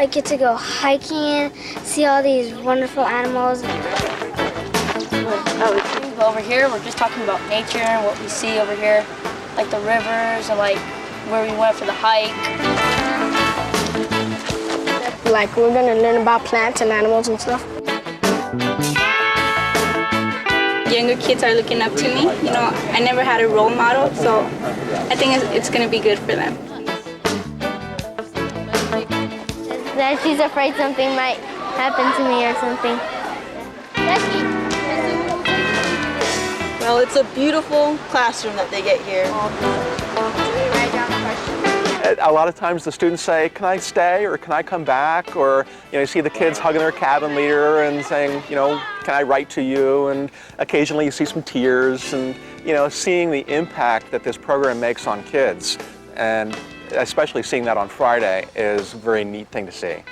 I get to go hiking, see all these wonderful animals. Over here, we're just talking about nature and what we see over here, like the rivers and like where we went for the hike. Like we're gonna learn about plants and animals and stuff. Younger kids are looking up to me. You know, I never had a role model, so I think it's gonna be good for them. That she's afraid something might happen to me or something. Well, it's a beautiful classroom that they get here. A lot of times the students say, can I stay or can I come back? Or you see the kids hugging their cabin leader and saying, can I write to you? And occasionally you see some tears and, seeing the impact that this program makes on kids, and especially seeing that on Friday, is a very neat thing to see.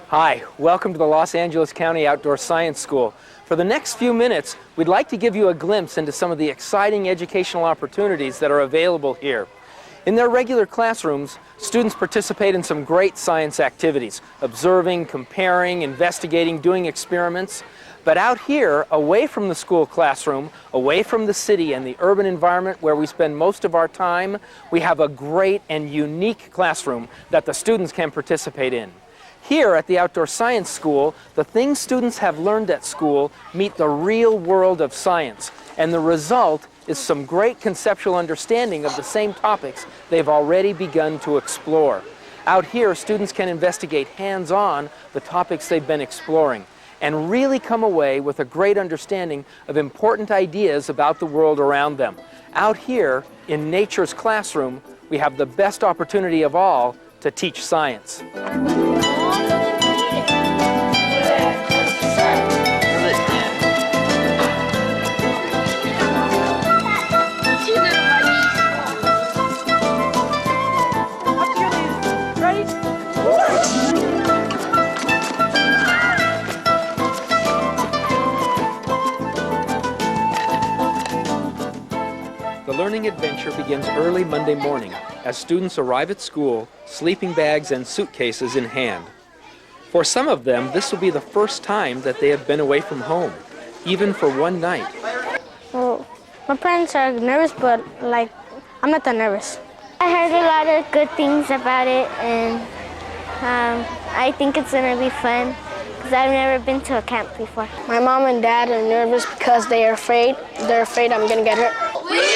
Hi, welcome to the Los Angeles County Outdoor Science School. For the next few minutes, we'd like to give you a glimpse into some of the exciting educational opportunities that are available here. In their regular classrooms, students participate in some great science activities, observing, comparing, investigating, doing experiments. But out here, away from the school classroom, away from the city and the urban environment where we spend most of our time, we have a great and unique classroom that the students can participate in. Here at the Outdoor Science School, the things students have learned at school meet the real world of science, and the result is some great conceptual understanding of the same topics they've already begun to explore. Out here, students can investigate hands-on the topics they've been exploring and really come away with a great understanding of important ideas about the world around them. Out here, in nature's classroom, we have the best opportunity of all to teach science. The learning adventure begins early Monday morning as students arrive at school, sleeping bags and suitcases in hand. For some of them, this will be the first time that they have been away from home, even for one night. Well, my parents are nervous, but I'm not that nervous. I heard a lot of good things about it, and I think it's gonna be fun because I've never been to a camp before. My mom and dad are nervous because they're afraid I'm gonna get hurt. We love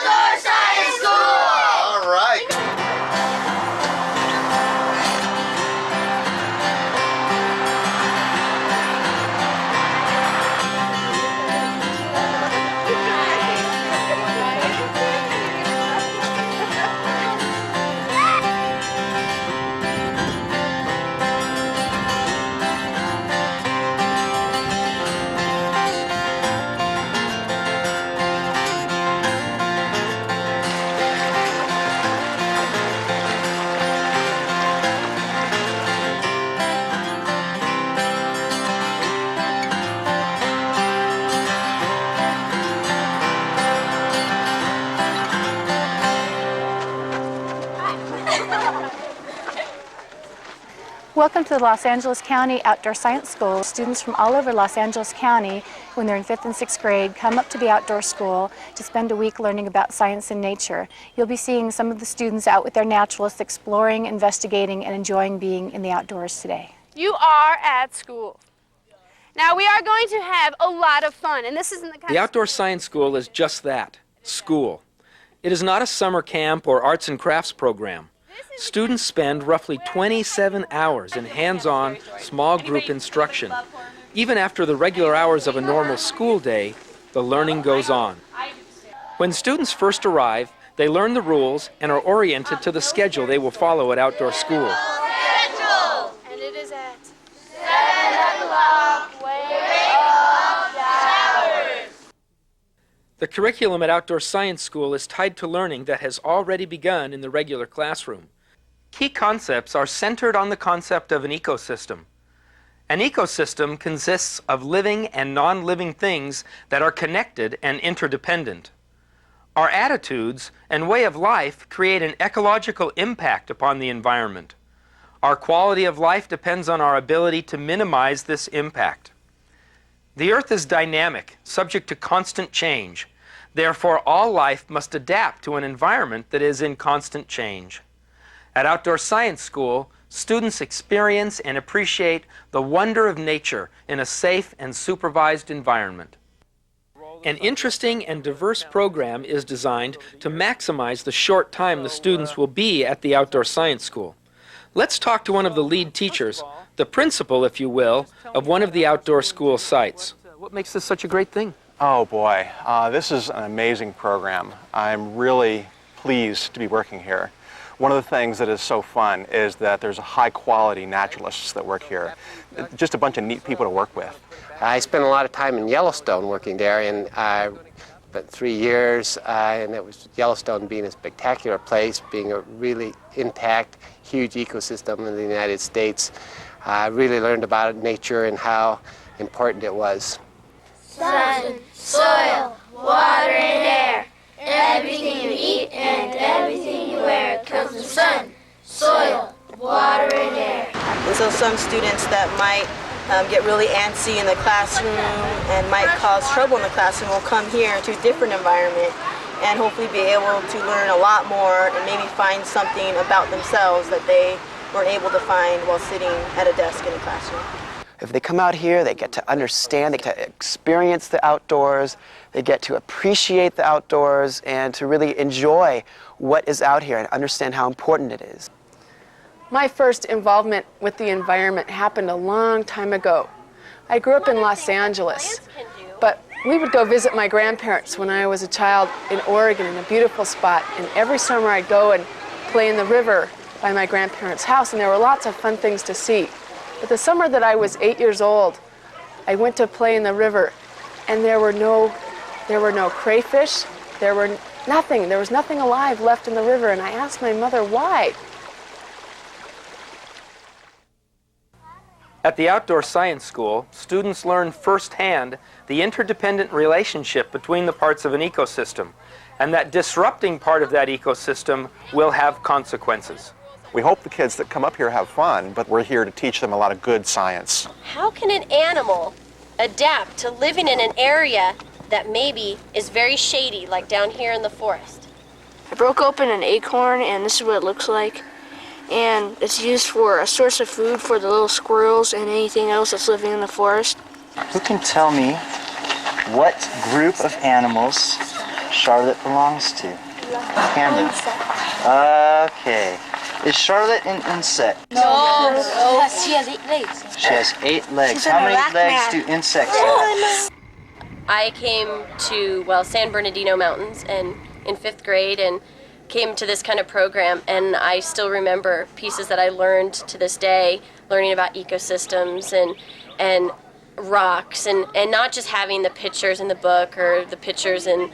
Outdoor Science School! All right. Welcome to the Los Angeles County Outdoor Science School. Students from all over Los Angeles County, when they're in 5th and 6th grade, come up to the outdoor school to spend a week learning about science and nature. You'll be seeing some of the students out with their naturalists exploring, investigating, and enjoying being in the outdoors today. You are at school. Now we are going to have a lot of fun, and this isn't the kind The Outdoor Science School is just that, school. It is not a summer camp or arts and crafts program. Students spend roughly 27 hours in hands-on, small group instruction. Even after the regular hours of a normal school day, the learning goes on. When students first arrive, they learn the rules and are oriented to the schedule they will follow at outdoor school. schedule. And it is at 7 o'clock. Wake up, showers. The curriculum at Outdoor Science School is tied to learning that has already begun in the regular classroom. Key concepts are centered on the concept of an ecosystem. An ecosystem consists of living and non-living things that are connected and interdependent. Our attitudes and way of life create an ecological impact upon the environment. Our quality of life depends on our ability to minimize this impact. The Earth is dynamic, subject to constant change. Therefore, all life must adapt to an environment that is in constant change. At Outdoor Science School, students experience and appreciate the wonder of nature in a safe and supervised environment. An interesting and diverse program is designed to maximize the short time the students will be at the Outdoor Science School. Let's talk to one of the lead teachers, the principal, if you will, of one of the outdoor school sites. What makes this such a great thing? Oh boy, this is an amazing program. I'm really pleased to be working here. One of the things that is so fun is that there's a high quality naturalists that work here. Just a bunch of neat people to work with. I spent a lot of time in Yellowstone working there, and spent 3 years, and it was Yellowstone being a spectacular place, being a really intact, huge ecosystem in the United States. I really learned about nature and how important it was. Sun, soil, water, and air. Everything you eat and everything you wear comes from sun, soil, water, and air. And so some students that might get really antsy in the classroom and might cause trouble in the classroom will come here to a different environment and hopefully be able to learn a lot more and maybe find something about themselves that they weren't able to find while sitting at a desk in a classroom. If they come out here, they get to understand, they get to experience the outdoors, they get to appreciate the outdoors and to really enjoy what is out here and understand how important it is. My first involvement with the environment happened a long time ago. I grew up in Los Angeles, but we would go visit my grandparents when I was a child in Oregon in a beautiful spot, and every summer I'd go and play in the river by my grandparents' house, and there were lots of fun things to see. But the summer that I was 8 years old, I went to play in the river, and there were no crayfish, there was nothing alive left in the river, and I asked my mother why. At the Outdoor Science School, students learn firsthand the interdependent relationship between the parts of an ecosystem, and that disrupting part of that ecosystem will have consequences. We hope the kids that come up here have fun, but we're here to teach them a lot of good science. How can an animal adapt to living in an area that maybe is very shady, like down here in the forest? I broke open an acorn, and this is what it looks like. And it's used for a source of food for the little squirrels and anything else that's living in the forest. Who can tell me what group of animals Charlotte belongs to? Cameron. Okay. Is Charlotte an insect? No. She has 8 legs. She has 8 legs. How many legs do insects have? I came to, San Bernardino Mountains and in 5th grade and came to this kind of program, and I still remember pieces that I learned to this day, learning about ecosystems and rocks, and not just having the pictures in the book or the pictures in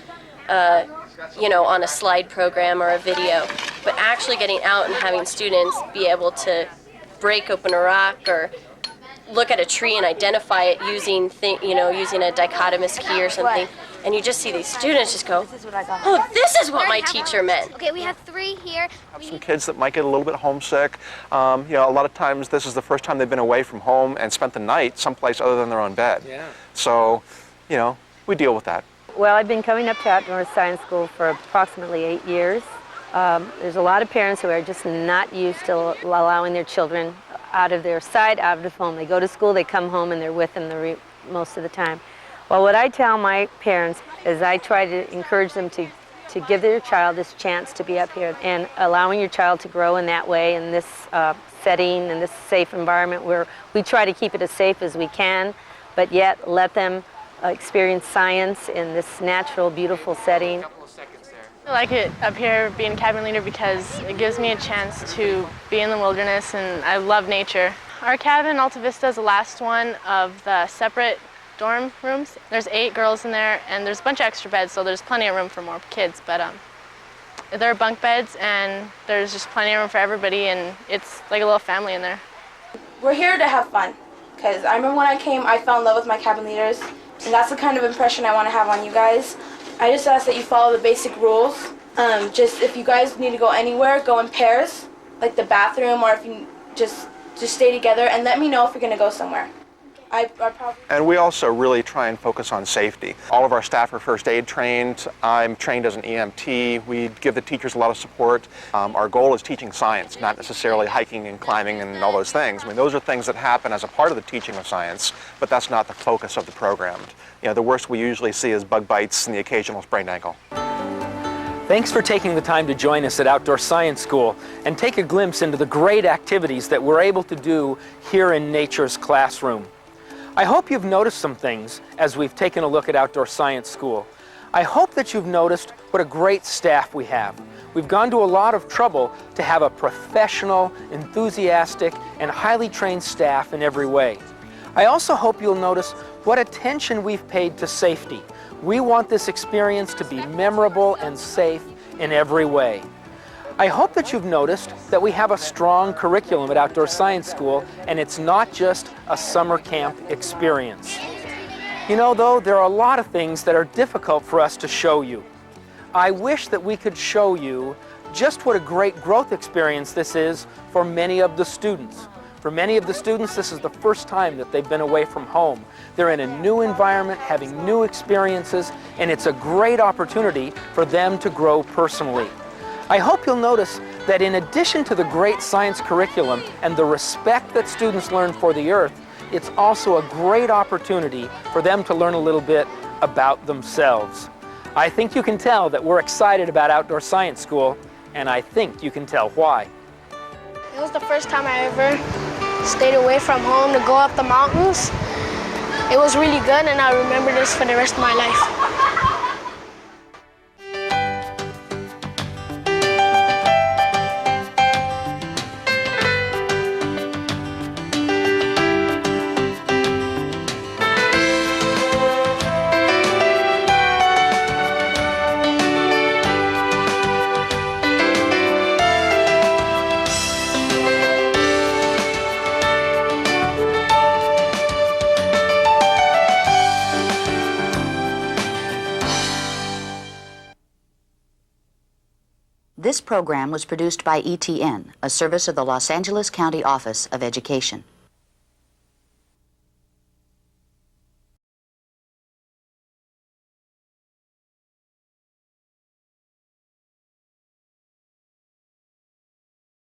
on a slide program or a video, but actually getting out and having students be able to break open a rock or look at a tree and identify it using a dichotomous key or something. And you just see these students just go, oh, this is what my teacher meant. Okay, we have 3 here. Some kids that might get a little bit homesick. A lot of times this is the first time they've been away from home and spent the night someplace other than their own bed. Yeah. So, we deal with that. Well, I've been coming up to Outdoor Science School for approximately 8 years. There's a lot of parents who are just not used to allowing their children out of their sight, out of the home. They go to school, they come home, and they're with them most of the time. Well, what I tell my parents is I try to encourage them to give their child this chance to be up here, and allowing your child to grow in that way, in this setting, in this safe environment where we try to keep it as safe as we can, but yet let them experience science in this natural, beautiful setting. I like it up here being cabin leader because it gives me a chance to be in the wilderness, and I love nature. Our cabin, Alta Vista, is the last one of the separate dorm rooms. There's 8 girls in there, and there's a bunch of extra beds, so there's plenty of room for more kids, but there are bunk beds, and there's just plenty of room for everybody, and it's like a little family in there. We're here to have fun, because I remember when I came, I fell in love with my cabin leaders, and that's the kind of impression I want to have on you guys. I just ask that you follow the basic rules. Just if you guys need to go anywhere, go in pairs, like the bathroom, or if you just stay together and let me know if you're going to go somewhere. And we also really try and focus on safety. All of our staff are first aid trained. I'm trained as an EMT. We give the teachers a lot of support. Our goal is teaching science, not necessarily hiking and climbing and all those things. I mean, those are things that happen as a part of the teaching of science, but that's not the focus of the program. You know, the worst we usually see is bug bites and the occasional sprained ankle. Thanks for taking the time to join us at Outdoor Science School and take a glimpse into the great activities that we're able to do here in nature's classroom. I hope you've noticed some things as we've taken a look at Outdoor Science School. I hope that you've noticed what a great staff we have. We've gone to a lot of trouble to have a professional, enthusiastic, and highly trained staff in every way. I also hope you'll notice what attention we've paid to safety. We want this experience to be memorable and safe in every way. I hope that you've noticed that we have a strong curriculum at Outdoor Science School, and it's not just a summer camp experience. You know, though, there are a lot of things that are difficult for us to show you. I wish that we could show you just what a great growth experience this is for many of the students. For many of the students, this is the first time that they've been away from home. They're in a new environment, having new experiences, and it's a great opportunity for them to grow personally. I hope you'll notice that in addition to the great science curriculum and the respect that students learn for the earth, it's also a great opportunity for them to learn a little bit about themselves. I think you can tell that we're excited about Outdoor Science School, and I think you can tell why. It was the first time I ever stayed away from home to go up the mountains. It was really good, and I remember this for the rest of my life. This program was produced by ETN, a service of the Los Angeles County Office of Education.